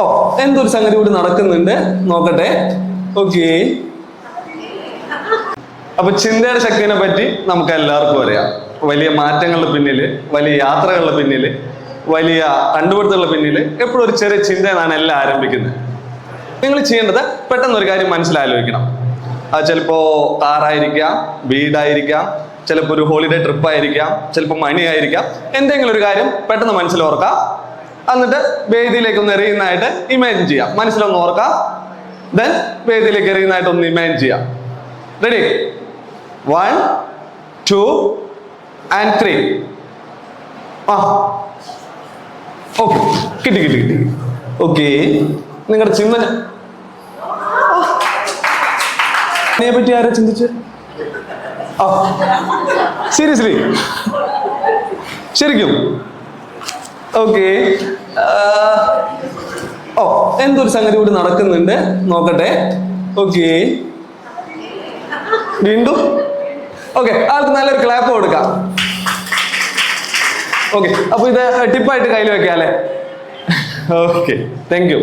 ഓ, എന്തൊരു സംഗതി കൂടി നടക്കുന്നുണ്ട്, നോക്കട്ടെ. ഓക്കെ. അപ്പൊ ചിന്തയുടെ ശക്തിനെ പറ്റി നമുക്ക് എല്ലാവർക്കും അറിയാം. വലിയ മാറ്റങ്ങളുടെ പിന്നില്, വലിയ യാത്രകളുടെ പിന്നില്, വലിയ കണ്ടുപിടുത്തങ്ങളുടെ പിന്നില് എപ്പോഴും ഒരു ചെറിയ ചിന്തയെന്നാണ് എല്ലാം ആരംഭിക്കുന്നത്. നിങ്ങൾ ചെയ്യേണ്ടത് പെട്ടെന്ന് ഒരു കാര്യം മനസ്സിലാലോചിക്കണം. അത് ചിലപ്പോ കാറായിരിക്കാം, വീടായിരിക്കാം, ചിലപ്പോൾ ഒരു ഹോളിഡേ ട്രിപ്പ് ആയിരിക്കാം, ചിലപ്പോൾ മണി ആയിരിക്കാം. എന്തെങ്കിലും ഒരു കാര്യം പെട്ടെന്ന് മനസ്സിലോർക്കാം. എന്നിട്ട് വേദിയിലേക്ക് ഒന്ന് എറിയുന്നതായിട്ട് ഇമാജിൻ ചെയ്യാം. മനസ്സിലൊന്ന് ഓർക്കാം. ദെൻ വേദിയിലേക്ക് എറിയുന്നതായിട്ട് ഒന്ന് ഇമാജിൻ ചെയ്യാം. റെഡി? 1, 2 and 3. ഓക്കെ, കിട്ടി. ഓക്കെ, നിങ്ങളുടെ ചിന്ത പറ്റി ആരാ ചിന്തിച്ച്? സീരിയസ്ലി? ശരിക്കും? ഓക്കെ. ഓ, എന്തൊരു സംഗതി കൂടി നടക്കുന്നുണ്ട്, നോക്കട്ടെ. ഓക്കെ. വീണ്ടും? ഓക്കെ, ആൾക്ക് നല്ലൊരു ക്ലാപ്പ് കൊടുക്കാം. ഓക്കെ, അപ്പൊ ഇത് ടിപ്പായിട്ട് കയ്യിൽ വെക്കാം അല്ലേ? Okay, thank you.